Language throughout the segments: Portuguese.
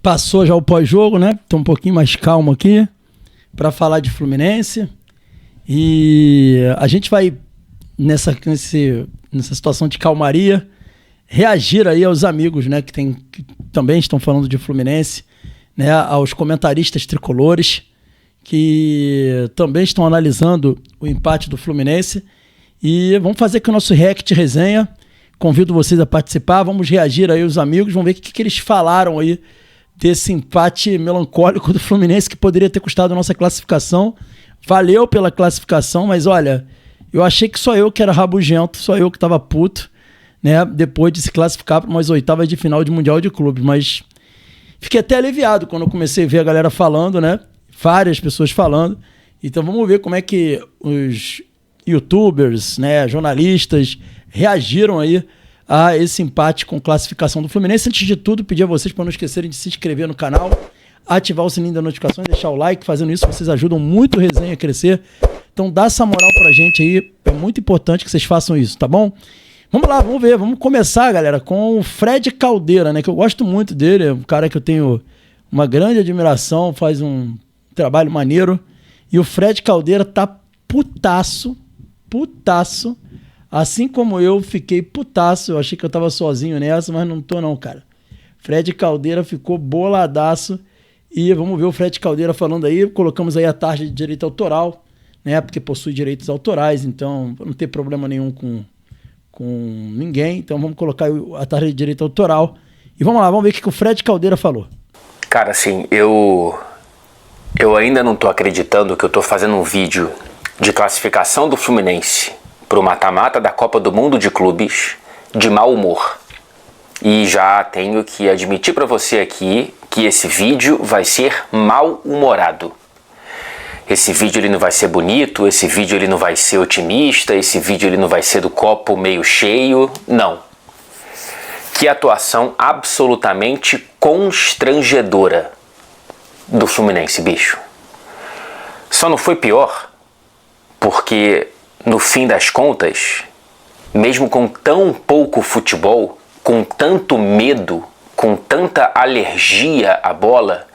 Passou já o pós-jogo, né? Tô um pouquinho mais calmo aqui para falar de Fluminense. E a gente vai, nessa situação de calmaria, reagir aí aos amigos, né? Que também estão falando de Fluminense, né? Aos comentaristas tricolores, que também estão analisando o empate do Fluminense. E vamos fazer aqui o nosso react resenha. Convido vocês a participar. Vamos reagir aí aos amigos. Vamos ver o que eles falaram aí desse empate melancólico do Fluminense que poderia ter custado a nossa classificação. Valeu pela classificação, mas olha, eu achei que só eu que era rabugento, só eu que tava puto, né? Depois de se classificar para umas oitavas de final de Mundial de Clubes. Mas fiquei até aliviado quando eu comecei a ver a galera falando, né? Várias pessoas falando. Então vamos ver como é que os youtubers, né, jornalistas reagiram aí a esse empate com classificação do Fluminense. Antes de tudo, pedir a vocês para não esquecerem de se inscrever no canal, ativar o sininho da notificação e deixar o like. Fazendo isso, vocês ajudam muito o resenha a crescer. Então dá essa moral pra gente aí, é muito importante que vocês façam isso, tá bom? Vamos lá, vamos ver, vamos começar, galera, com o Fred Caldeira, né, que eu gosto muito dele, é um cara que eu tenho uma grande admiração, faz um trabalho maneiro. E o Fred Caldeira tá putaço, assim como eu fiquei putaço. Eu achei que eu tava sozinho nessa, mas não tô não, cara. Fred Caldeira ficou boladaço. E vamos ver o Fred Caldeira falando aí. Colocamos aí a taxa de direito autoral, né? Porque possui direitos autorais, então não tem problema nenhum com ninguém. Então vamos colocar a taxa de direito autoral. E vamos lá, vamos ver o que o Fred Caldeira falou. Cara, assim, eu ainda não tô acreditando que eu tô fazendo um vídeo de classificação do Fluminense pro mata-mata da Copa do Mundo de Clubes de mau humor. E já tenho que admitir para você aqui que esse vídeo vai ser mal-humorado. Esse vídeo ele não vai ser bonito, esse vídeo ele não vai ser otimista, esse vídeo ele não vai ser do copo meio cheio, não. Que atuação absolutamente constrangedora do Fluminense, bicho. Só não foi pior porque, no fim das contas, mesmo com tão pouco futebol, com tanto medo, com tanta alergia à bola,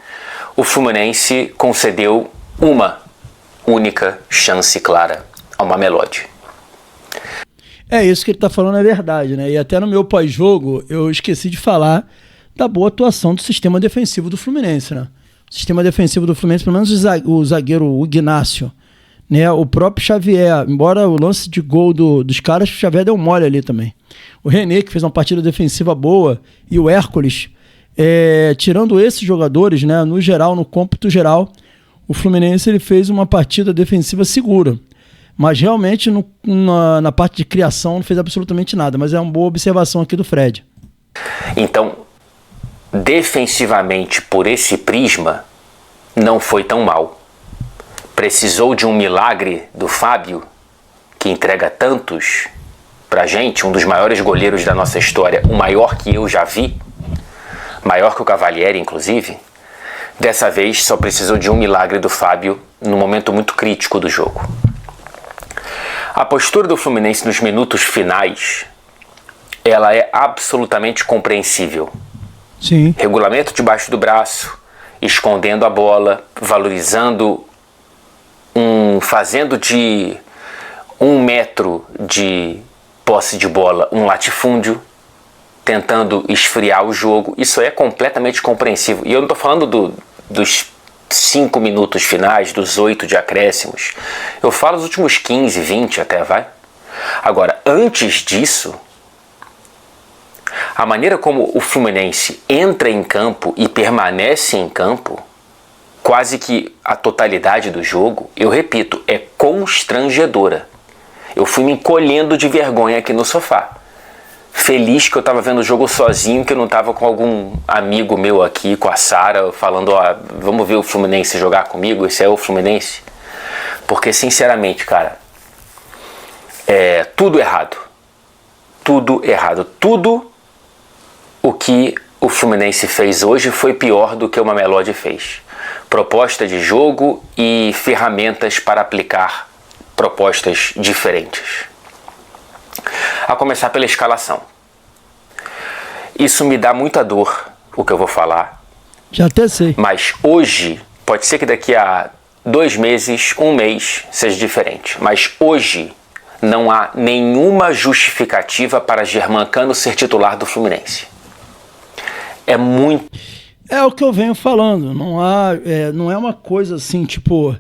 o Fluminense concedeu uma única chance clara ao Mamelodi. É isso que ele tá falando, é verdade, né? E até no meu pós-jogo eu esqueci de falar da boa atuação do sistema defensivo do Fluminense, né? O sistema defensivo do Fluminense, pelo menos o zagueiro o Ignacio, né? O próprio Xavier, embora o lance de gol dos caras, o Xavier deu mole ali também. O René, que fez uma partida defensiva boa, e o Hércules, tirando esses jogadores, né? No geral, no cômputo geral, o Fluminense ele fez uma partida defensiva segura. Mas realmente na parte de criação não fez absolutamente nada. Mas é uma boa observação aqui do Fred. Então, defensivamente, por esse prisma, não foi tão mal. Precisou de um milagre do Fábio, que entrega tantos pra gente, um dos maiores goleiros da nossa história, o maior que eu já vi, maior que o Cavalieri, inclusive. Dessa vez, só precisou de um milagre do Fábio num momento muito crítico do jogo. A postura do Fluminense nos minutos finais, ela é absolutamente compreensível. Sim. Regulamento debaixo do braço, escondendo a bola, valorizando, fazendo de 1 metro de posse de bola um latifúndio, tentando esfriar o jogo. Isso é completamente compreensível. E eu não estou falando dos 5 minutos finais, dos 8 de acréscimos. Eu falo os últimos 15, 20 até, vai. Agora, antes disso, a maneira como o Fluminense entra em campo e permanece em campo, quase que a totalidade do jogo, eu repito, é constrangedora. Eu fui me encolhendo de vergonha aqui no sofá. Feliz que eu estava vendo o jogo sozinho, que eu não estava com algum amigo meu aqui, com a Sara, falando, vamos ver o Fluminense jogar comigo, esse é o Fluminense. Porque, sinceramente, cara, tudo errado. Tudo errado. Tudo o que o Fluminense fez hoje foi pior do que o Mamelodi fez. Proposta de jogo e ferramentas para aplicar propostas diferentes. A começar pela escalação. Isso me dá muita dor, o que eu vou falar, Já até sei. Mas hoje, pode ser que daqui a 2 meses, 1 mês, seja diferente. Mas hoje não há nenhuma justificativa para Germancano ser titular do Fluminense. É muito... É o que eu venho falando. Não é uma coisa assim, tipo...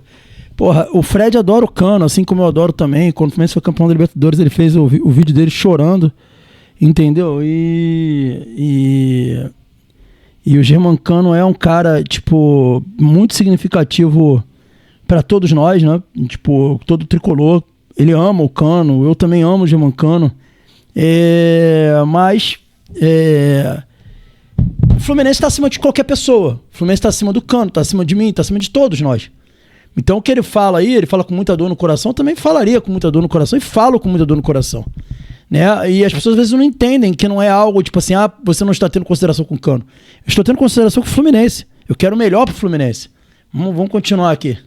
Porra, o Fred adora o Cano, assim como eu adoro também. Quando o Fluminense foi campeão da Libertadores, ele fez o vídeo dele chorando. Entendeu? E o Germancano é um cara, tipo, muito significativo para todos nós, né? Tipo, todo tricolor. Ele ama o Cano, eu também amo o Germancano. Mas o Fluminense está acima de qualquer pessoa. O Fluminense está acima do Cano, está acima de mim, está acima de todos nós. Então o que ele fala aí, ele fala com muita dor no coração, eu também falaria com muita dor no coração e falo com muita dor no coração. Né? E as pessoas às vezes não entendem que não é algo tipo assim, você não está tendo consideração com o Cano. Eu estou tendo consideração com o Fluminense. Eu quero o melhor para o Fluminense. Vamos continuar aqui.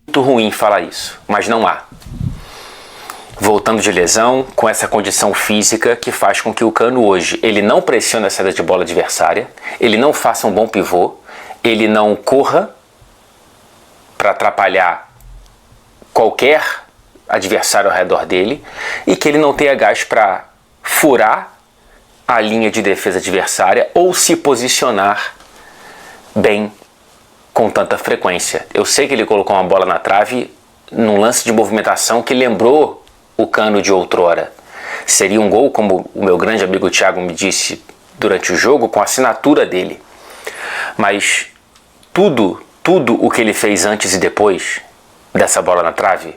Muito ruim falar isso, mas não há. Voltando de lesão, com essa condição física que faz com que o Cano hoje, ele não pressione a saída de bola adversária, ele não faça um bom pivô, ele não corra para atrapalhar qualquer adversário ao redor dele e que ele não tenha gás para furar a linha de defesa adversária ou se posicionar bem com tanta frequência. Eu sei que ele colocou uma bola na trave num lance de movimentação que lembrou o Cano de outrora. Seria um gol, como o meu grande amigo Thiago me disse durante o jogo, com a assinatura dele. Mas tudo o que ele fez antes e depois dessa bola na trave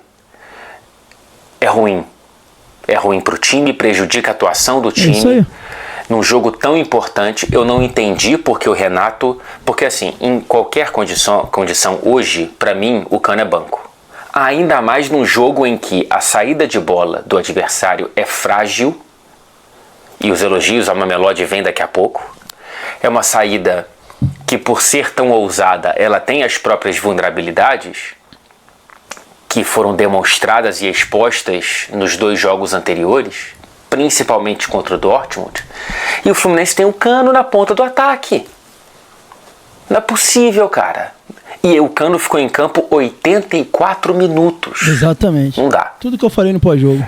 é ruim. É ruim para o time, prejudica a atuação do time. Isso aí. Num jogo tão importante, eu não entendi porque o Renato... Porque assim, em qualquer condição hoje, para mim, o Cano é banco. Ainda mais num jogo em que a saída de bola do adversário é frágil, e os elogios ao Mamelodi vêm daqui a pouco. É uma saída que, por ser tão ousada, ela tem as próprias vulnerabilidades que foram demonstradas e expostas nos 2 jogos anteriores, principalmente contra o Dortmund. E o Fluminense tem um Cano na ponta do ataque. Não é possível, cara. E o Cano ficou em campo 84 minutos. Exatamente. Não dá. Tudo que eu falei no pós-jogo.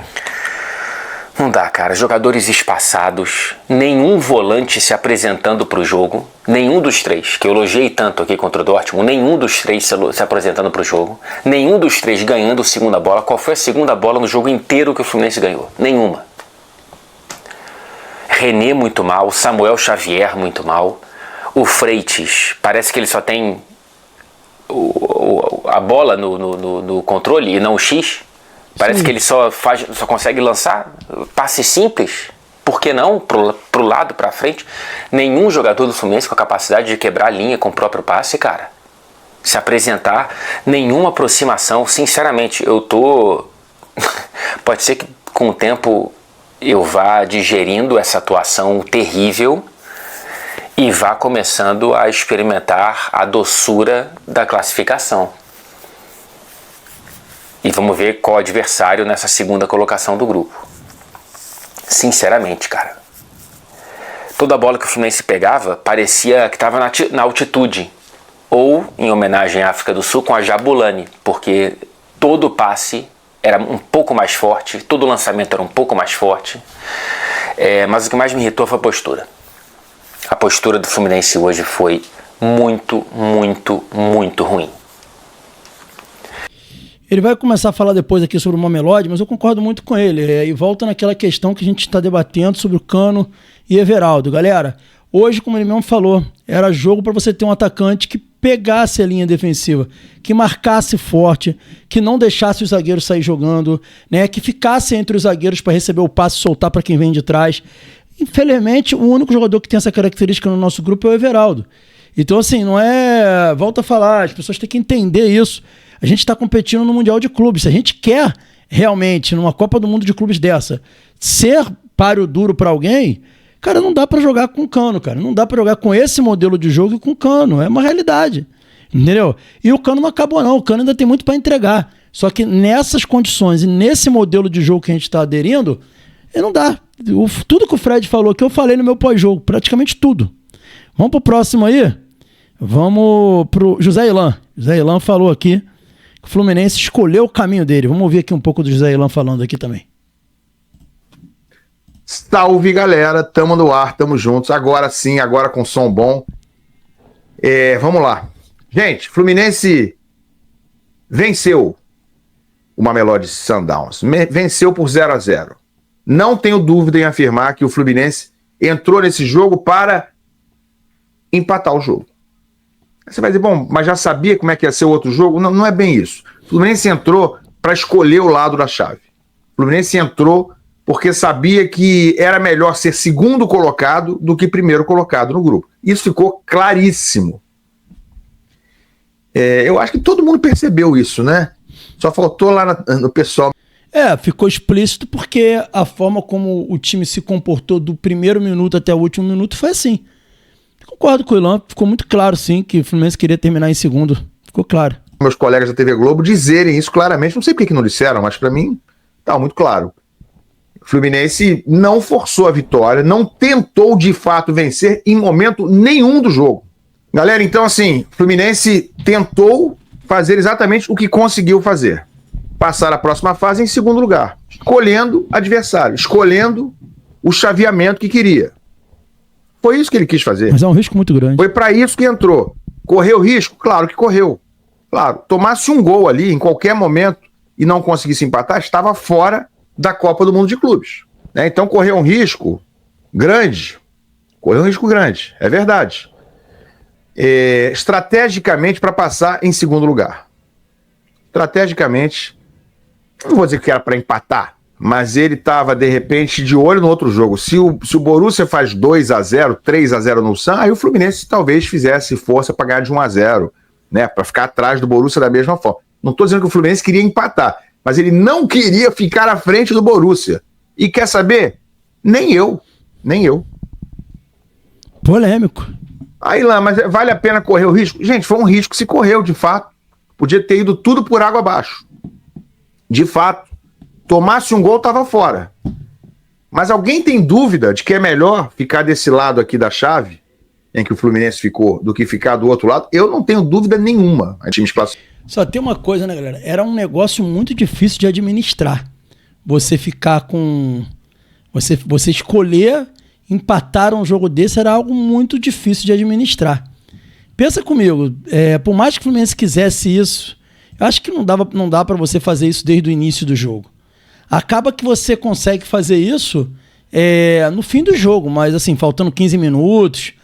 Não dá, cara. Jogadores espaçados, nenhum volante se apresentando para o jogo, nenhum dos 3, que eu elogiei tanto aqui contra o Dortmund, nenhum dos 3 se apresentando para o jogo, nenhum dos 3 ganhando a segunda bola. Qual foi a segunda bola no jogo inteiro que o Fluminense ganhou? Nenhuma. René muito mal, Samuel Xavier muito mal, o Freitas, parece que ele só tem a bola no controle e não o X. Parece Sim. que ele só consegue lançar passe simples. Por que não? Pro lado, pra frente. Nenhum jogador do Fluminense com a capacidade de quebrar a linha com o próprio passe, cara. Se apresentar, nenhuma aproximação. Sinceramente, eu tô... Pode ser que com o tempo eu vá digerindo essa atuação terrível e vá começando a experimentar a doçura da classificação. E vamos ver qual adversário nessa segunda colocação do grupo. Sinceramente, cara. Toda bola que o Fluminense pegava parecia que estava na altitude. Ou, em homenagem à África do Sul, com a Jabulani. Porque todo passe era um pouco mais forte, todo lançamento era um pouco mais forte. Mas o que mais me irritou foi a postura. A postura do Fluminense hoje foi muito, muito, muito ruim. Ele vai começar a falar depois aqui sobre o Mamelodi, mas eu concordo muito com ele. E volta naquela questão que a gente está debatendo sobre o Cano e Everaldo. Galera, hoje, como ele mesmo falou, era jogo para você ter um atacante que pegasse a linha defensiva, que marcasse forte, que não deixasse os zagueiros sair jogando, né, que ficasse entre os zagueiros para receber o passe e soltar para quem vem de trás. Infelizmente, o único jogador que tem essa característica no nosso grupo é o Everaldo. Então, assim, não é... Volta a falar, as pessoas têm que entender isso. A gente está competindo no Mundial de Clubes. Se a gente quer realmente, numa Copa do Mundo de Clubes dessa, ser páreo duro para alguém, cara, não dá para jogar com o Cano, cara. Não dá para jogar com esse modelo de jogo e com o Cano. É uma realidade. Entendeu? E o Cano não acabou, não. O Cano ainda tem muito para entregar. Só que nessas condições e nesse modelo de jogo que a gente está aderindo, não dá. Tudo que o Fred falou, que eu falei no meu pós-jogo, praticamente tudo. Vamos pro próximo aí? Vamos pro José Ilan. José Ilan falou aqui que o Fluminense escolheu o caminho dele. Vamos ouvir aqui um pouco do José Ilan falando aqui também. Salve, galera. Tamo no ar, tamo juntos. Agora sim, agora com som bom. Vamos lá. Gente, Fluminense venceu o Mamelodi Sundowns. Venceu por 0-0. Não tenho dúvida em afirmar que o Fluminense entrou nesse jogo para empatar o jogo. Você vai dizer, bom, mas já sabia como é que ia ser o outro jogo? Não, não é bem isso. O Fluminense entrou para escolher o lado da chave. O Fluminense entrou porque sabia que era melhor ser segundo colocado do que primeiro colocado no grupo. Isso ficou claríssimo. Eu acho que todo mundo percebeu isso, né? Só faltou lá no pessoal. Ficou explícito porque a forma como o time se comportou do primeiro minuto até o último minuto foi assim. Concordo com o Ilan, ficou muito claro sim que o Fluminense queria terminar em segundo. Ficou claro. Meus colegas da TV Globo dizerem isso claramente, não sei por que não disseram, mas para mim tá muito claro. O Fluminense não forçou a vitória, não tentou de fato vencer em momento nenhum do jogo. Galera, então assim, o Fluminense tentou fazer exatamente o que conseguiu fazer. Passar a próxima fase em segundo lugar, escolhendo adversário, escolhendo o chaveamento que queria. Foi isso que ele quis fazer. Mas é um risco muito grande. Foi para isso que entrou. Correu risco? Claro que correu. Claro, tomasse um gol ali em qualquer momento e não conseguisse empatar, estava fora da Copa do Mundo de Clubes. Né? Então correu um risco grande. Correu um risco grande, é verdade. Estrategicamente para passar em segundo lugar. Estrategicamente, não vou dizer que era para empatar, mas ele estava, de repente, de olho no outro jogo. Se o Borussia faz 2-0, 3-0 no Sun, aí o Fluminense talvez fizesse força para ganhar de 1-0, né? Para ficar atrás do Borussia da mesma forma. Não estou dizendo que o Fluminense queria empatar, mas ele não queria ficar à frente do Borussia. E quer saber? Nem eu. Polêmico. Aí lá, mas vale a pena correr o risco? Gente, foi um risco que se correu, de fato. Podia ter ido tudo por água abaixo. De fato. Tomasse um gol, estava fora. Mas alguém tem dúvida de que é melhor ficar desse lado aqui da chave, em que o Fluminense ficou, do que ficar do outro lado? Eu não tenho dúvida nenhuma. Só tem uma coisa, né, galera? Era um negócio muito difícil de administrar. Você ficar com... Você escolher empatar um jogo desse era algo muito difícil de administrar. Pensa comigo, por mais que o Fluminense quisesse isso, eu acho que não dá para você fazer isso desde o início do jogo. Acaba que você consegue fazer isso no fim do jogo, mas assim, faltando 15 minutos.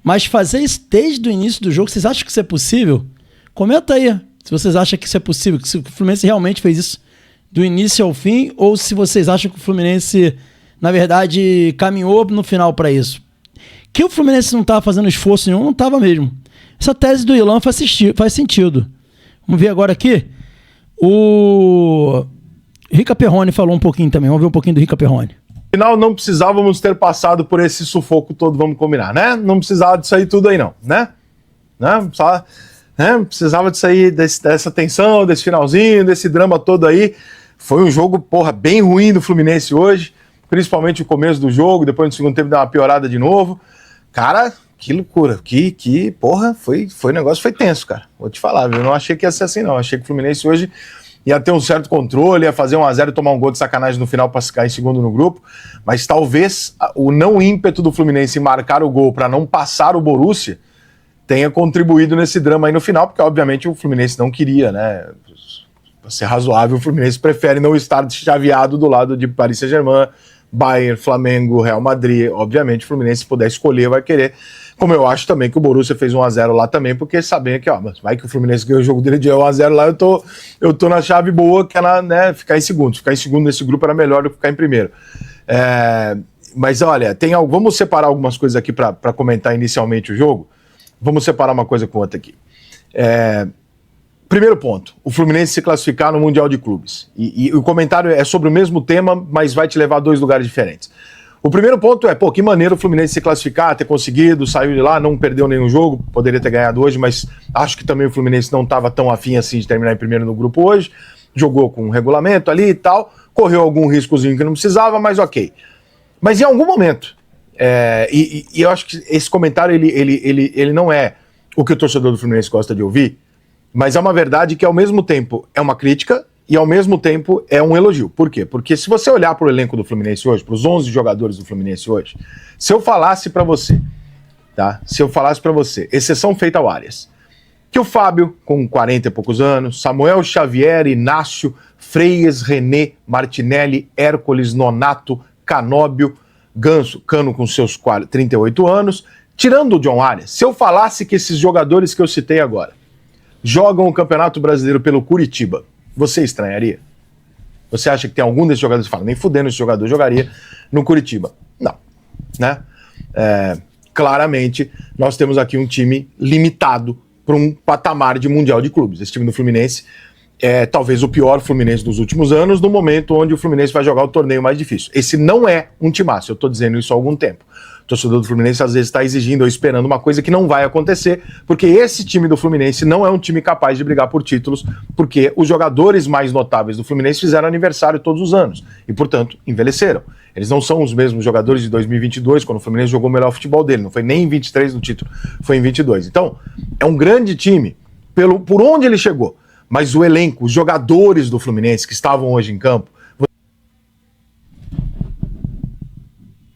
Mas fazer isso desde o início do jogo, vocês acham que isso é possível? Comenta aí se vocês acham que isso é possível, se o Fluminense realmente fez isso do início ao fim, ou se vocês acham que o Fluminense, na verdade, caminhou no final para isso. Que o Fluminense não estava fazendo esforço nenhum, não estava mesmo. Essa tese do Ilan faz sentido. Vamos ver agora aqui. O Rica Perrone falou um pouquinho também. Vamos ver um pouquinho do Rica Perrone. Afinal, não precisávamos ter passado por esse sufoco todo, vamos combinar, né? Não precisava disso aí tudo aí não, né? Precisava disso aí, dessa tensão, desse finalzinho, desse drama todo aí. Foi um jogo, bem ruim do Fluminense hoje, principalmente o começo do jogo, depois no segundo tempo deu uma piorada de novo. Cara, que loucura, o negócio foi tenso, cara. Vou te falar, eu não achei que ia ser assim não, achei que o Fluminense hoje ia ter um certo controle, ia fazer 1-0 e tomar um gol de sacanagem no final para ficar em segundo no grupo, mas talvez o não ímpeto do Fluminense em marcar o gol para não passar o Borussia tenha contribuído nesse drama aí no final, porque obviamente o Fluminense não queria, né? Para ser razoável, o Fluminense prefere não estar chaveado do lado de Paris Saint-Germain, Bayern, Flamengo, Real Madrid. Obviamente o Fluminense, se puder escolher, vai querer. Como eu acho também que o Borussia fez 1-0 lá também, porque sabem que, mas vai que o Fluminense ganhou o jogo dele de 1-0 lá, eu tô na chave boa, que é ficar em segundo. Ficar em segundo nesse grupo era melhor do que ficar em primeiro. Mas olha, vamos separar algumas coisas aqui para comentar inicialmente o jogo. Vamos separar uma coisa com outra aqui. Primeiro ponto, o Fluminense se classificar no Mundial de Clubes. E o comentário é sobre o mesmo tema, mas vai te levar a dois lugares diferentes. O primeiro ponto é, que maneiro o Fluminense se classificar, ter conseguido, saiu de lá, não perdeu nenhum jogo, poderia ter ganhado hoje, mas acho que também o Fluminense não estava tão afim assim de terminar em primeiro no grupo hoje, jogou com um regulamento ali e tal, correu algum riscozinho que não precisava, mas ok. Mas em algum momento, e eu acho que esse comentário ele não é o que o torcedor do Fluminense gosta de ouvir, mas é uma verdade que ao mesmo tempo é uma crítica e ao mesmo tempo é um elogio. Por quê? Porque se você olhar para o elenco do Fluminense hoje, para os 11 jogadores do Fluminense hoje, se eu falasse para você, tá? Se eu falasse para você, exceção feita ao Arias, que o Fábio, com 40 e poucos anos, Samuel Xavier, Inácio, Freias, René, Martinelli, Hércules, Nonato, Canóbio, Ganso, Cano com seus 38 anos, tirando o John Arias, se eu falasse que esses jogadores que eu citei agora jogam o Campeonato Brasileiro pelo Curitiba, você estranharia? Você acha que tem algum desses jogadores que fala, nem fudendo esse jogador jogaria no Curitiba? Não, né? Claramente, nós temos aqui um time limitado para um patamar de Mundial de Clubes. Esse time do Fluminense é talvez o pior Fluminense dos últimos anos, no momento onde o Fluminense vai jogar o torneio mais difícil. Esse não é um timaço, eu estou dizendo isso há algum tempo. O torcedor do Fluminense às vezes está exigindo ou esperando uma coisa que não vai acontecer, porque esse time do Fluminense não é um time capaz de brigar por títulos, porque os jogadores mais notáveis do Fluminense fizeram aniversário todos os anos e, portanto, envelheceram. Eles não são os mesmos jogadores de 2022, quando o Fluminense jogou o melhor futebol dele. Não foi nem em 23 no título, foi em 22. Então, é um grande time por onde ele chegou. Mas o elenco, os jogadores do Fluminense que estavam hoje em campo,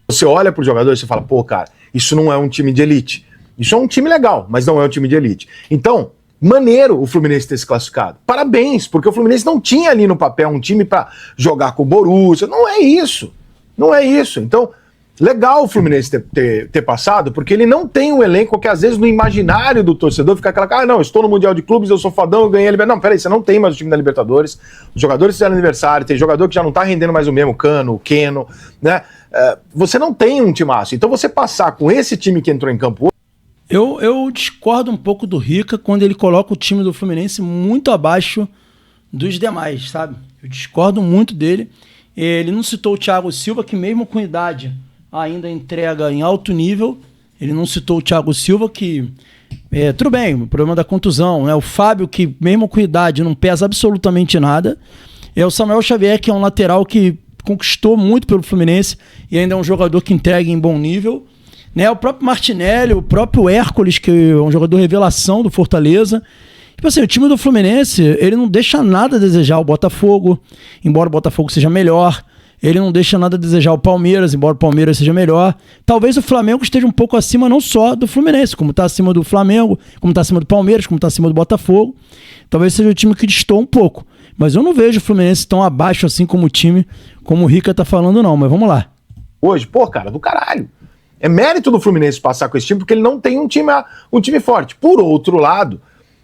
você olha para os jogadores e você fala, pô, cara, isso não é um time de elite. Isso é um time legal, mas não é um time de elite. Então, maneiro o Fluminense ter se classificado. Parabéns, porque o Fluminense não tinha ali no papel um time para jogar com o Borussia. Não é isso. Não é isso. Então, legal o Fluminense ter passado, porque ele não tem um elenco que às vezes no imaginário do torcedor fica aquela, não, eu estou no Mundial de Clubes, eu sou fodão, eu ganhei a Libertadores. Não, peraí, você não tem mais o time da Libertadores, os jogadores fizeram aniversário, tem jogador que já não está rendendo mais o mesmo, Cano, o Keno, né? Você não tem um timaço. Então você passar com esse time que entrou em campo hoje... Eu discordo um pouco do Rica quando ele coloca o time do Fluminense muito abaixo dos demais, sabe? Eu discordo muito dele. Ele não citou o Thiago Silva, que mesmo com idade ainda entrega em alto nível. Ele não citou o Thiago Silva, que tudo bem, o problema da contusão, né? O Fábio, que mesmo com idade não pesa absolutamente nada. É o Samuel Xavier, que é um lateral que conquistou muito pelo Fluminense e ainda é um jogador que entrega em bom nível, né? O próprio Martinelli, o próprio Hércules, que é um jogador revelação do Fortaleza. Tipo assim, o time do Fluminense, ele não deixa nada a desejar o Botafogo, embora o Botafogo seja melhor. Ele não deixa nada a desejar o Palmeiras, embora o Palmeiras seja melhor. Talvez o Flamengo esteja um pouco acima não só do Fluminense, como está acima do Flamengo, como está acima do Palmeiras, como está acima do Botafogo. Talvez seja o time que destoa um pouco. Mas eu não vejo o Fluminense tão abaixo assim como o time, como o Rica tá falando não, mas vamos lá. Hoje, pô, cara, do caralho. É mérito do Fluminense passar com esse time, porque ele não tem um time forte. Por outro lado,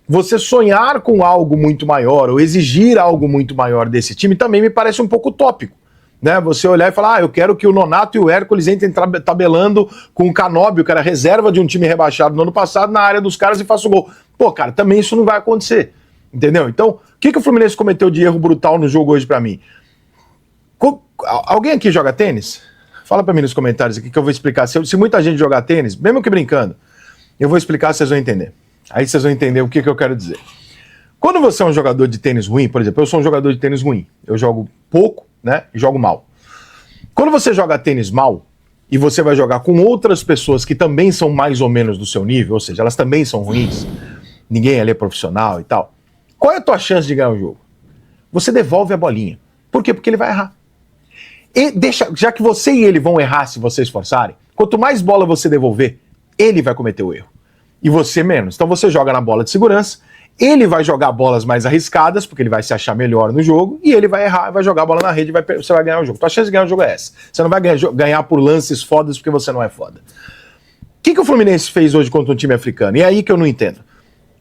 você sonhar com algo muito maior, ou exigir algo muito maior desse time, também me parece um pouco utópico. Né? Você olhar e falar, eu quero que o Nonato e o Hércules entrem tabelando com o Canóbio, que era reserva de um time rebaixado no ano passado, na área dos caras e faça o gol. Pô, cara, também isso não vai acontecer. Entendeu? Então, o que o Fluminense cometeu de erro brutal no jogo hoje pra mim? Alguém aqui joga tênis? Fala pra mim nos comentários aqui que eu vou explicar. Se muita gente jogar tênis, mesmo que brincando, eu vou explicar, vocês vão entender. Aí vocês vão entender o que eu quero dizer. Quando você é um jogador de tênis ruim, por exemplo, eu sou um jogador de tênis ruim. Eu jogo pouco, né, e jogo mal. Quando você joga tênis mal, e você vai jogar com outras pessoas que também são mais ou menos do seu nível, ou seja, elas também são ruins, ninguém ali é profissional e tal, qual é a tua chance de ganhar o jogo? Você devolve a bolinha. Por quê? Porque ele vai errar. E já que você e ele vão errar se vocês forçarem, quanto mais bola você devolver, ele vai cometer o erro. E você menos. Então você joga na bola de segurança, ele vai jogar bolas mais arriscadas, porque ele vai se achar melhor no jogo, e ele vai errar, vai jogar a bola na rede e você vai ganhar o jogo. Tua chance de ganhar o jogo é essa. Você não vai ganhar por lances fodas porque você não é foda. O que o Fluminense fez hoje contra um time africano? E é aí que eu não entendo.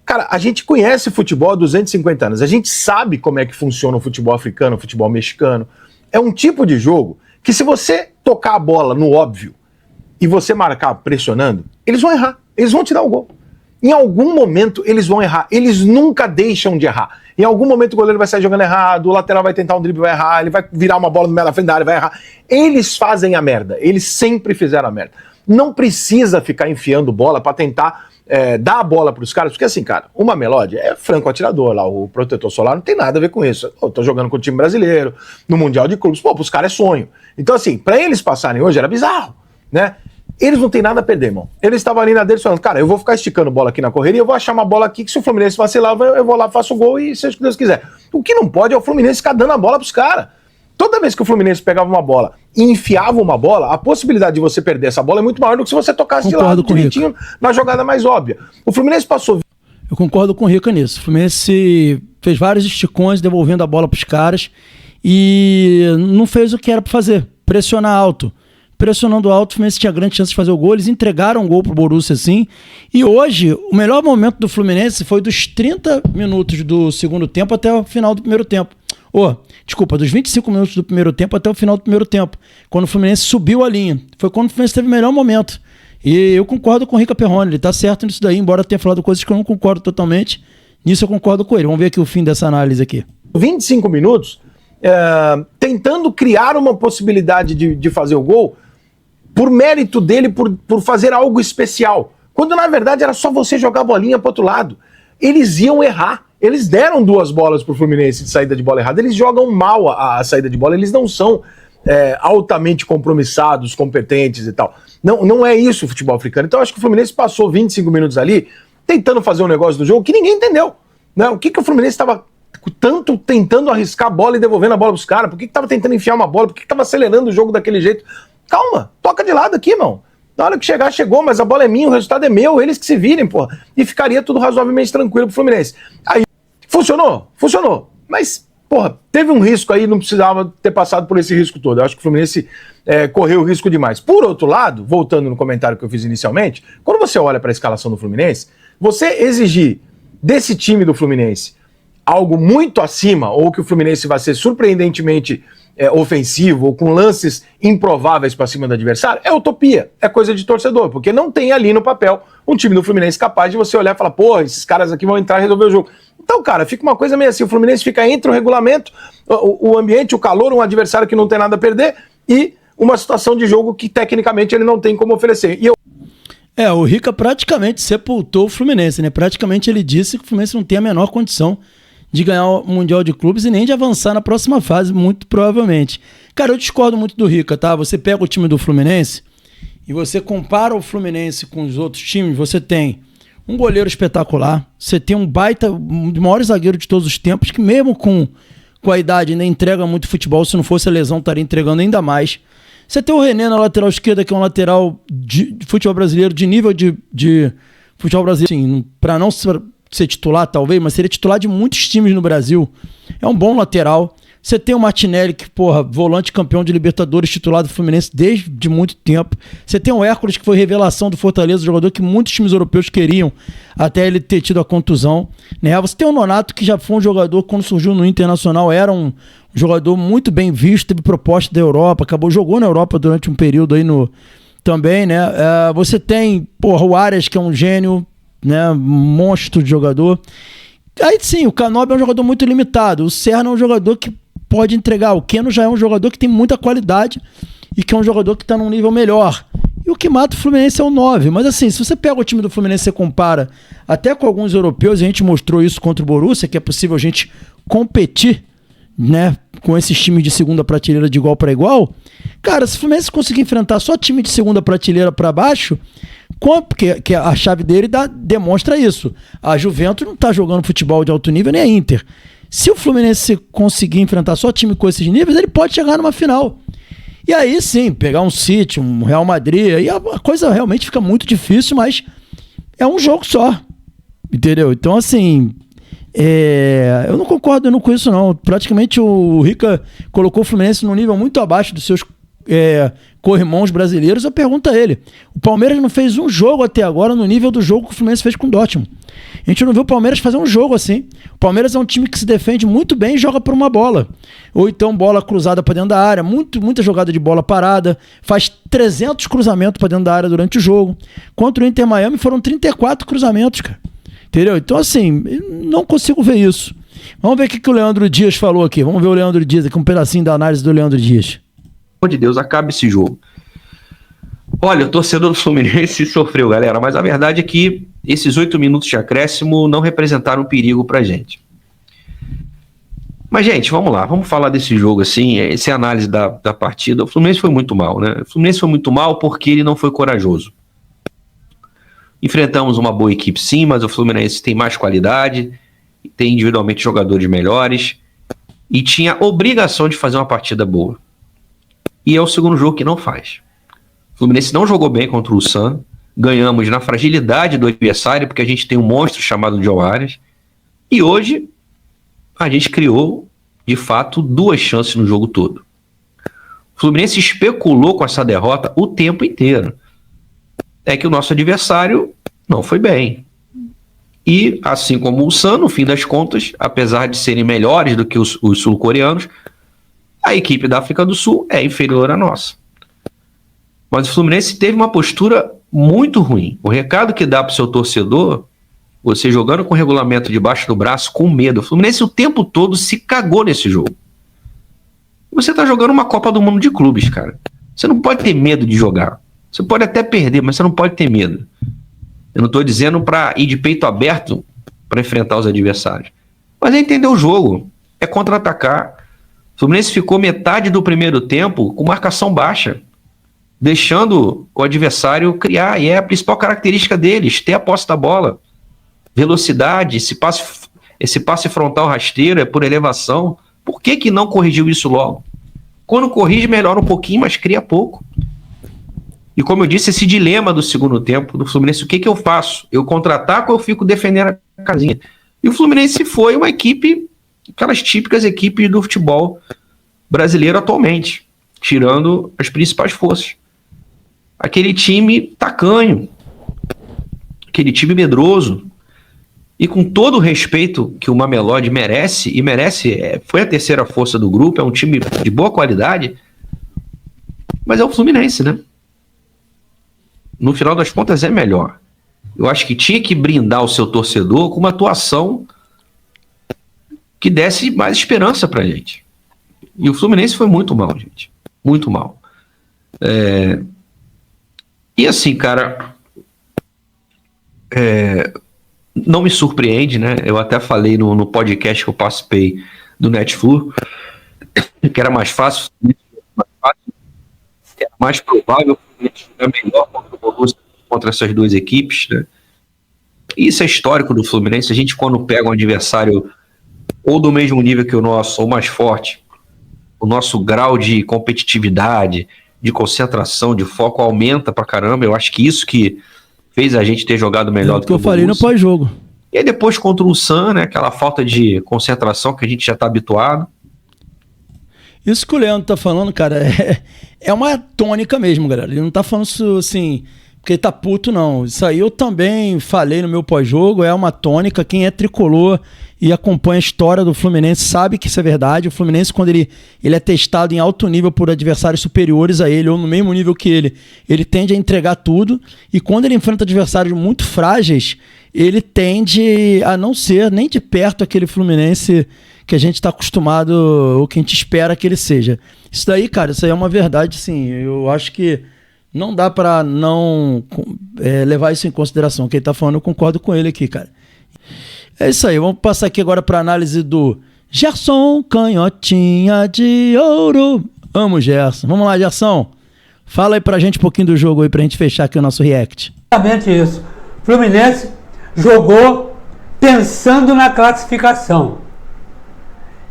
Cara, a gente conhece futebol há 250 anos, a gente sabe como é que funciona o futebol africano, o futebol mexicano. É um tipo de jogo que se você tocar a bola no óbvio e você marcar pressionando, eles vão errar, eles vão te dar o gol. Em algum momento eles vão errar, eles nunca deixam de errar. Em algum momento o goleiro vai sair jogando errado, o lateral vai tentar um drible, vai errar, ele vai virar uma bola no meio da frente da área, vai errar. Eles fazem a merda, eles sempre fizeram a merda. Não precisa ficar enfiando bola pra tentar dar a bola pros caras, porque assim, cara, uma Melody é franco atirador lá, o protetor solar não tem nada a ver com isso. Eu tô jogando com o time brasileiro, no Mundial de Clubes, pô, pros caras é sonho. Então assim, pra eles passarem hoje era bizarro, né? Eles não têm nada a perder, irmão. Eles estavam ali na deles falando, cara, eu vou ficar esticando bola aqui na correria, eu vou achar uma bola aqui que se o Fluminense vacilar, eu vou lá, faço o gol e seja o que Deus quiser. O que não pode é o Fluminense ficar dando a bola pros caras. Toda vez que o Fluminense pegava uma bola e enfiava uma bola, a possibilidade de você perder essa bola é muito maior do que se você tocasse de lado direitinho na jogada mais óbvia. O Fluminense passou... Eu concordo com o Rica nisso. O Fluminense fez vários esticões devolvendo a bola pros caras e não fez o que era pra fazer, pressionar alto. Pressionando alto, o Fluminense tinha grande chance de fazer o gol, eles entregaram o gol pro Borussia assim, e hoje o melhor momento do Fluminense foi dos 30 minutos do segundo tempo até o final do primeiro tempo. Dos 25 minutos do primeiro tempo até o final do primeiro tempo, quando o Fluminense subiu a linha, foi quando o Fluminense teve o melhor momento. E eu concordo com o Rica Perrone, ele tá certo nisso daí, embora tenha falado coisas que eu não concordo totalmente, nisso eu concordo com ele. Vamos ver aqui o fim dessa análise aqui. 25 minutos, tentando criar uma possibilidade de fazer o gol, por mérito dele, por fazer algo especial. Quando na verdade era só você jogar a bolinha pro outro lado. Eles iam errar. Eles deram 2 bolas pro Fluminense de saída de bola errada. Eles jogam mal a saída de bola. Eles não são altamente compromissados, competentes e tal. Não é isso o futebol africano. Então eu acho que o Fluminense passou 25 minutos ali tentando fazer um negócio do jogo que ninguém entendeu. Né? O que o Fluminense estava tanto tentando arriscar a bola e devolvendo a bola pros caras? Por que estava tentando enfiar uma bola? Por que estava acelerando o jogo daquele jeito? Calma, toca de lado aqui, irmão. Na hora que chegar, chegou, mas a bola é minha, o resultado é meu, eles que se virem, porra. E ficaria tudo razoavelmente tranquilo pro Fluminense. Aí, funcionou? Funcionou. Mas, porra, teve um risco aí, não precisava ter passado por esse risco todo. Eu acho que o Fluminense correu risco demais. Por outro lado, voltando no comentário que eu fiz inicialmente, quando você olha para a escalação do Fluminense, você exigir desse time do Fluminense algo muito acima, ou que o Fluminense vai ser surpreendentemente ofensivo, ou com lances improváveis para cima do adversário, é utopia, é coisa de torcedor, porque não tem ali no papel um time do Fluminense capaz de você olhar e falar, porra, esses caras aqui vão entrar e resolver o jogo. Então, cara, fica uma coisa meio assim, o Fluminense fica entre o regulamento, o ambiente, o calor, um adversário que não tem nada a perder, e uma situação de jogo que tecnicamente ele não tem como oferecer. O Rica praticamente sepultou o Fluminense, né? Praticamente ele disse que o Fluminense não tem a menor condição de ganhar o Mundial de Clubes e nem de avançar na próxima fase, muito provavelmente. Cara, eu discordo muito do Rica, tá? Você pega o time do Fluminense e você compara o Fluminense com os outros times, você tem um goleiro espetacular, você tem um baita, um dos maiores zagueiros de todos os tempos, que mesmo com a idade ainda entrega muito futebol, se não fosse a lesão estaria entregando ainda mais. Você tem o René na lateral esquerda, que é um lateral de futebol brasileiro, de nível de futebol brasileiro, assim, para não ser titular talvez, mas seria titular de muitos times no Brasil. É um bom lateral. Você tem o Martinelli, que, volante campeão de Libertadores, titular do Fluminense desde muito tempo. Você tem o Hércules, que foi revelação do Fortaleza, jogador que muitos times europeus queriam, até ele ter tido a contusão. Né? Você tem o Nonato, que já foi um jogador, quando surgiu no Internacional, era um jogador muito bem visto, teve proposta da Europa, jogou na Europa durante um período aí também, né? Você tem, o Arias, que é um gênio, né? Monstro de jogador. Aí sim, o Canóbio é um jogador muito limitado. O Serna é um jogador que pode entregar. O Keno já é um jogador que tem muita qualidade e que é um jogador que está num nível melhor. E o que mata o Fluminense é o 9. Mas assim, se você pega o time do Fluminense e você compara até com alguns europeus, a gente mostrou isso contra o Borussia, que é possível a gente competir, né, com esses times de segunda prateleira de igual para igual. Cara, se o Fluminense conseguir enfrentar só time de segunda prateleira para baixo, porque a chave dele demonstra isso. A Juventus não está jogando futebol de alto nível, nem a Inter. Se o Fluminense conseguir enfrentar só time com esses níveis, ele pode chegar numa final. E aí sim, pegar um City, um Real Madrid, aí a coisa realmente fica muito difícil, mas é um jogo só. Entendeu? Então, assim, eu não concordo com isso, não. Praticamente o Rica colocou o Fluminense num nível muito abaixo dos seus corrimãos brasileiros. Eu pergunto a ele: o Palmeiras não fez um jogo até agora no nível do jogo que o Fluminense fez com o Dortmund. A gente não viu o Palmeiras fazer um jogo assim. O Palmeiras é um time que se defende muito bem e joga por uma bola. Ou então bola cruzada para dentro da área, muita jogada de bola parada, faz 300 cruzamentos para dentro da área durante o jogo. Contra o Inter Miami foram 34 cruzamentos, cara. Entendeu? Então, assim, não consigo ver isso. Vamos ver o que o Leandro Dias falou aqui. Vamos ver o Leandro Dias aqui, um pedacinho da análise do Leandro Dias. Pelo amor de Deus, acabe esse jogo. Olha, o torcedor do Fluminense sofreu, galera, mas a verdade é que esses 8 minutos de acréscimo não representaram perigo pra gente. Mas, gente, vamos lá, vamos falar desse jogo assim, essa análise da partida. O Fluminense foi muito mal, né? O Fluminense foi muito mal porque ele não foi corajoso. Enfrentamos uma boa equipe sim, mas o Fluminense tem mais qualidade, tem individualmente jogadores melhores e tinha obrigação de fazer uma partida boa. E é o segundo jogo que não faz. O Fluminense não jogou bem contra o Ulsan, ganhamos na fragilidade do adversário, porque a gente tem um monstro chamado John Arias, e hoje a gente criou, de fato, 2 chances no jogo todo. O Fluminense especulou com essa derrota o tempo inteiro. É que o nosso adversário não foi bem. E, assim como o Ulsan, no fim das contas, apesar de serem melhores do que os sul-coreanos, a equipe da África do Sul é inferior à nossa. Mas o Fluminense teve uma postura muito ruim. O recado que dá para o seu torcedor, você jogando com o regulamento debaixo do braço, com medo. O Fluminense o tempo todo se cagou nesse jogo. Você tá jogando uma Copa do Mundo de clubes, cara. Você não pode ter medo de jogar. Você pode até perder, mas você não pode ter medo. Eu não tô dizendo para ir de peito aberto para enfrentar os adversários. Mas é entender o jogo. É contra-atacar. O Fluminense ficou metade do primeiro tempo com marcação baixa, deixando o adversário criar. E é a principal característica deles, ter a posse da bola. Velocidade, esse passe frontal rasteiro é por elevação. Por que não corrigiu isso logo? Quando corrige, melhora um pouquinho, mas cria pouco. E como eu disse, esse dilema do segundo tempo do Fluminense, o que eu faço? Eu contra-ataco ou eu fico defendendo a casinha? E o Fluminense foi uma equipe, aquelas típicas equipes do futebol brasileiro atualmente, tirando as principais forças. Aquele time tacanho, aquele time medroso. E com todo o respeito que o Mamelodi merece, e merece, foi a terceira força do grupo, é um time de boa qualidade, mas é o Fluminense, né? No final das contas é melhor. Eu acho que tinha que brindar o seu torcedor com uma atuação que desse mais esperança pra gente. E o Fluminense foi muito mal, gente. Muito mal. E assim, cara... não me surpreende, né? Eu até falei no podcast que eu participei do Netflu que era mais fácil, era mais provável jogar melhor contra essas 2 equipes, né? Isso é histórico do Fluminense. A gente, quando pega um adversário ou do mesmo nível que o nosso, ou mais forte, o nosso grau de competitividade, de concentração, de foco aumenta pra caramba. Eu acho que isso que fez a gente ter jogado melhor do que eu falei no pós-jogo. E aí depois contra o Ulsan, né, aquela falta de concentração que a gente já tá habituado. Isso que o Leandro tá falando, cara, é uma tônica mesmo, galera. Ele não tá falando isso assim, porque ele tá puto, não. Isso aí eu também falei no meu pós-jogo, é uma tônica. Quem é tricolor e acompanha a história do Fluminense sabe que isso é verdade. O Fluminense, quando ele é testado em alto nível por adversários superiores a ele, ou no mesmo nível que ele tende a entregar tudo. E quando ele enfrenta adversários muito frágeis, ele tende a não ser nem de perto aquele Fluminense que a gente está acostumado, ou que a gente espera que ele seja. Isso daí, cara, isso aí é uma verdade, sim. Eu acho que não dá para não levar isso em consideração. O que ele tá falando, eu concordo com ele aqui, cara. É isso aí, vamos passar aqui agora para análise do Gerson Canhotinha de Ouro. Amo o Gerson. Vamos lá, Gerson. Fala aí pra gente um pouquinho do jogo aí, pra gente fechar aqui o nosso react. Exatamente isso. Fluminense jogou pensando na classificação.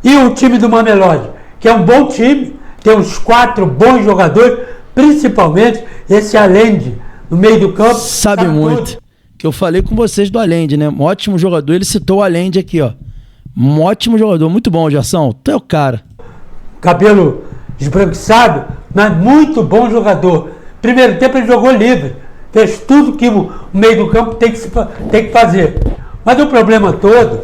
E o time do Mamelodi, que é um bom time, tem uns 4 bons jogadores, principalmente esse Allende no meio do campo. Sabe muito. Tudo. Que eu falei com vocês do Allende, né? Um ótimo jogador. Ele citou o Allende aqui, ó. Um ótimo jogador. Muito bom, Gerson. Tu é o cara. Cabelo esbranquiçado, mas muito bom jogador. Primeiro tempo ele jogou livre. Fez tudo que o meio do campo tem que fazer. Mas o problema todo,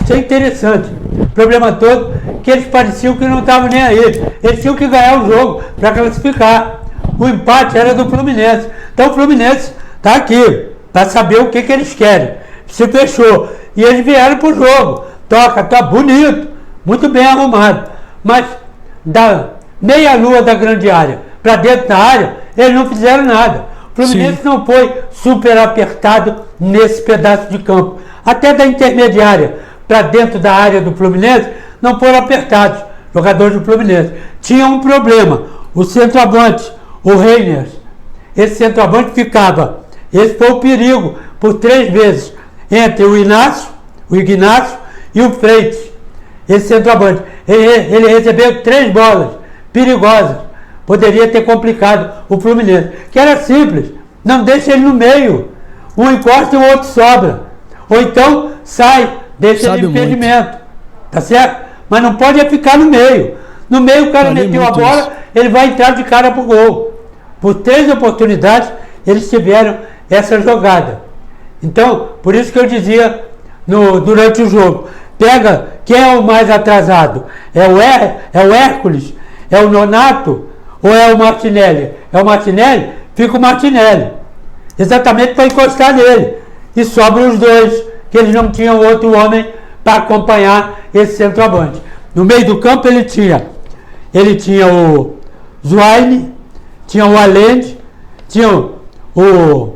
isso é interessante, o problema todo é que eles pareciam que não estavam nem aí. Eles tinham que ganhar o jogo para classificar. O empate era do Fluminense. Então o Fluminense está aqui para saber o que eles querem. Se fechou. E eles vieram pro jogo. Toca, tá bonito, muito bem arrumado. Mas da meia lua da grande área para dentro da área, eles não fizeram nada. O Fluminense não foi super apertado nesse pedaço de campo. Até da intermediária para dentro da área do Fluminense, não foram apertados, jogadores do Fluminense. Tinha um problema, o centroavante, o Reiner. Esse centroavante ficava, esse foi o perigo, por 3 vezes, entre o Ignacio e o Freitas. Esse centroavante, ele recebeu 3 bolas perigosas, poderia ter complicado o Fluminense, que era simples, não deixa ele no meio, um encosta e o outro sobra, ou então sai, deixa ele em impedimento, tá certo? Mas não pode ficar no meio o cara meteu a bola, isso. Ele vai entrar de cara pro gol. Por 3 oportunidades eles tiveram essa jogada. Então, por isso que eu dizia durante o jogo, pega quem é o mais atrasado, é o Hércules, é o Nonato ou é o Martinelli? É o Martinelli? Fica o Martinelli, exatamente para encostar nele, e sobra os dois, que eles não tinham outro homem para acompanhar esse centroavante. No meio do campo ele tinha o Zwaine, tinha o Allende, tinha o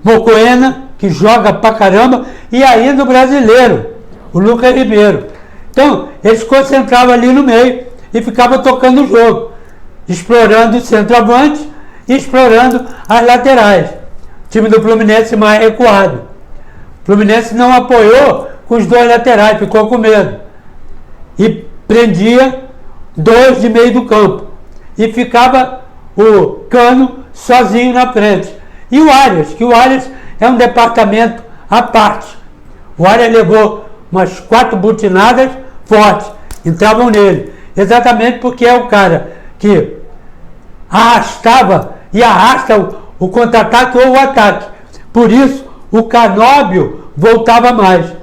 Mocoena, que joga pra caramba, e ainda o brasileiro, o Lucas Ribeiro. Então, eles se concentravam ali no meio e ficavam tocando o jogo, explorando o centroavante e explorando as laterais. O time do Fluminense mais recuado. O Fluminense não apoiou com os 2 laterais, ficou com medo. E prendia 2 de meio do campo. E ficava o Cano sozinho na frente. E o Arias, que o Arias é um departamento à parte. O Arias levou umas 4 butinadas fortes, entravam nele. Exatamente porque é o cara que arrastava e arrasta o contra-ataque ou o ataque. Por isso, o Canóbio voltava mais.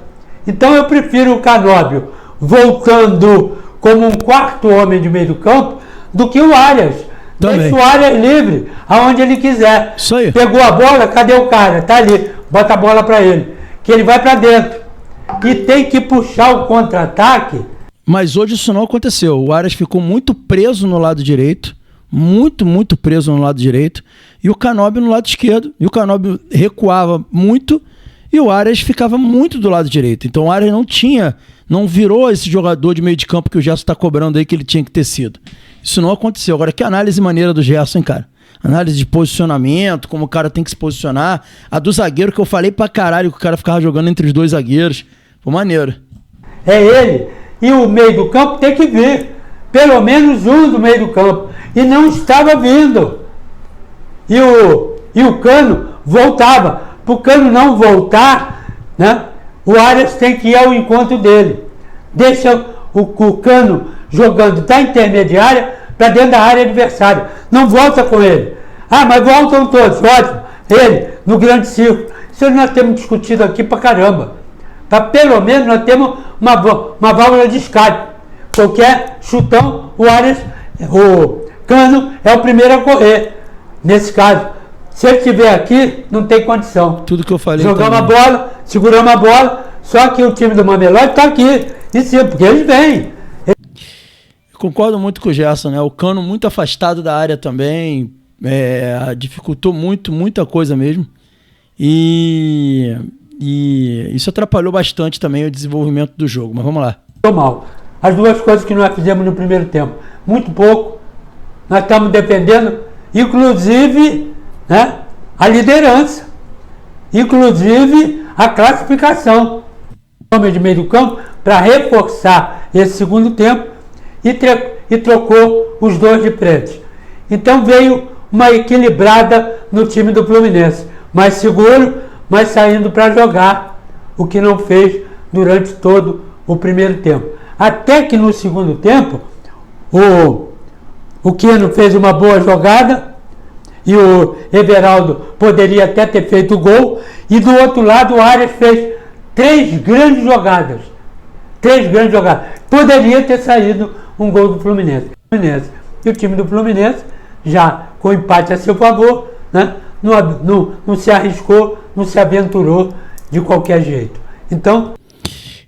Então eu prefiro o Canóbio voltando como um 4º homem de meio do campo do que o Arias. Deixa o Arias livre, aonde ele quiser. Isso aí. Pegou a bola, cadê o cara? Tá ali, bota a bola para ele, que ele vai para dentro. E tem que puxar o contra-ataque. Mas hoje isso não aconteceu. O Arias ficou muito preso no lado direito, muito preso no lado direito, e o Canóbio no lado esquerdo. E o Canóbio recuava muito e o Arias ficava muito do lado direito. Então o Arias não virou esse jogador de meio de campo que o Gerson está cobrando aí que ele tinha que ter sido. Isso não aconteceu. Agora, que análise maneira do Gerson, hein, cara? Análise de posicionamento, como o cara tem que se posicionar. A do zagueiro, que eu falei pra caralho que o cara ficava jogando entre os 2 zagueiros. Foi maneiro. É ele. E o meio do campo tem que vir. Pelo menos um do meio do campo. E não estava vindo. E o Cano voltava. Para o Cano não voltar, né, o Arias tem que ir ao encontro dele. Deixa o Cano jogando da intermediária para dentro da área adversária. Não volta com ele. Ah, mas voltam todos. Ótimo. Ele, no grande círculo. Isso nós temos discutido aqui pra caramba. Tá? Pelo menos nós temos uma válvula de escape. Qualquer chutão, o Cano é o primeiro a correr. Nesse caso, se ele estiver aqui, não tem condição. Tudo que eu falei. Jogamos a bola, seguramos a bola, só que o time do Mamelodi está aqui. E sim, porque eles vêm. Concordo muito com o Gerson, né? O Cano muito afastado da área também, dificultou muita coisa mesmo. E isso atrapalhou bastante também o desenvolvimento do jogo. Mas vamos lá. Mal. As 2 coisas que nós fizemos no primeiro tempo, muito pouco. Nós estamos defendendo, inclusive, né, a liderança, inclusive a classificação. Homem de meio do campo para reforçar esse segundo tempo e trocou os 2 de frente. Então veio uma equilibrada no time do Fluminense, mais seguro, mas saindo para jogar, o que não fez durante todo o primeiro tempo. Até que no segundo tempo, o Keno fez uma boa jogada e o Everaldo poderia até ter feito o gol, e do outro lado o Arias fez 3 grandes jogadas. 3 grandes jogadas. Poderia ter saído um gol do Fluminense. E o time do Fluminense, já com empate a seu favor, né, não se arriscou, não se aventurou de qualquer jeito. Então...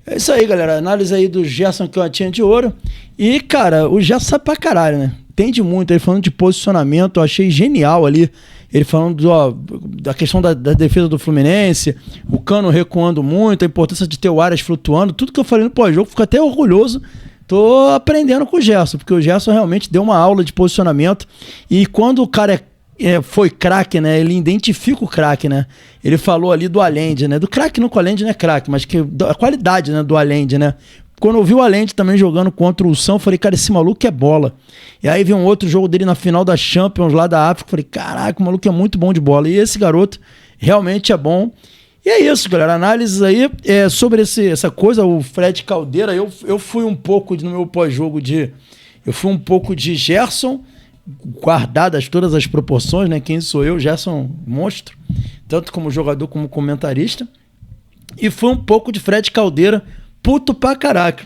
é isso aí, galera. Análise aí do Gerson Canhotinha de Ouro. E, cara, o Gerson sabe pra caralho, né? Entende muito. Ele falando de posicionamento, eu achei genial ali. Ele falando da questão da defesa do Fluminense, o Cano recuando muito, a importância de ter o Arias flutuando. Tudo que eu falei no pós-jogo, fico até orgulhoso Tô aprendendo com o Gerson, porque o Gerson realmente deu uma aula de posicionamento. E quando o cara foi craque, né? Ele identifica o craque, né? Ele falou ali do Allende, né? Do craque não, que o Allende não é craque, mas que a qualidade, né, do Allende, né? Quando eu vi o Allende também jogando contra o São, eu falei, cara, esse maluco é bola. E aí vi um outro jogo dele na final da Champions lá da África, falei, caraca, o maluco é muito bom de bola. E esse garoto realmente é bom. E é isso, galera. Análises aí sobre essa coisa, o Fred Caldeira. Eu fui um pouco no meu pós-jogo eu fui um pouco de Gerson, guardadas todas as proporções, né? Quem sou eu? Gerson, monstro, tanto como jogador como comentarista. E fui um pouco de Fred Caldeira, puto pra caraca.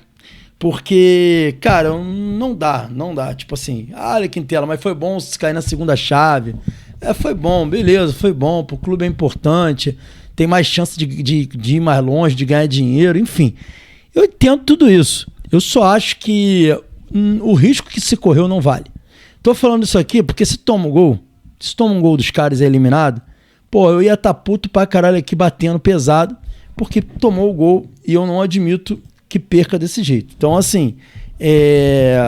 Porque, cara, não dá. Tipo assim, olha Quintela, mas foi bom se cair na segunda chave. Foi bom, beleza, foi bom. Pro clube é importante. Tem mais chance de ir mais longe, de ganhar dinheiro, enfim. Eu entendo tudo isso. Eu só acho que o risco que se correu não vale. Tô falando isso aqui porque se toma um gol dos caras e é eliminado, pô, eu ia estar puto pra caralho aqui batendo pesado, porque tomou o gol e eu não admito que perca desse jeito. Então, assim,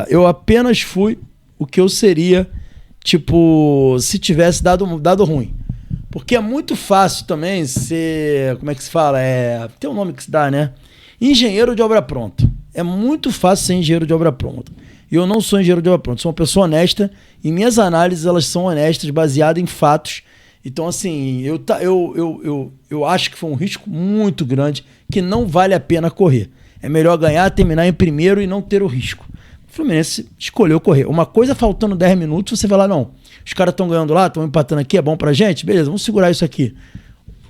eu apenas fui o que eu seria, tipo, se tivesse dado ruim. Porque é muito fácil também ser, como é que se fala? Tem um nome que se dá, né? Engenheiro de obra pronta. É muito fácil ser engenheiro de obra pronta. E eu não sou engenheiro de obra pronta, sou uma pessoa honesta e minhas análises, elas são honestas, baseadas em fatos. Então, assim, eu acho que foi um risco muito grande que não vale a pena correr. É melhor ganhar, terminar em primeiro e não ter o risco. O Fluminense escolheu correr. Uma coisa faltando 10 minutos, você vai lá, não. Os caras estão ganhando lá, estão empatando aqui, é bom pra gente? Beleza, vamos segurar isso aqui.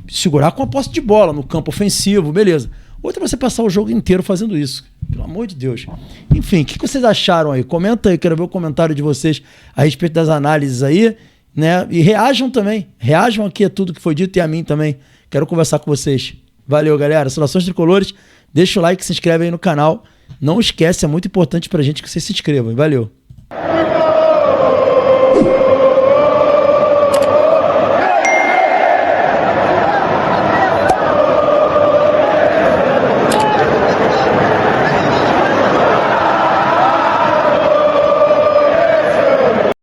Segurar com a posse de bola no campo ofensivo, beleza. Outra é você passar o jogo inteiro fazendo isso. Pelo amor de Deus. Enfim, o que vocês acharam aí? Comenta aí, quero ver o comentário de vocês a respeito das análises aí, né? E reajam também. Reajam aqui a tudo que foi dito e a mim também. Quero conversar com vocês. Valeu, galera. Saudações tricolores. Deixa o like, se inscreve aí no canal. Não esquece, é muito importante pra gente que vocês se inscrevam. Valeu.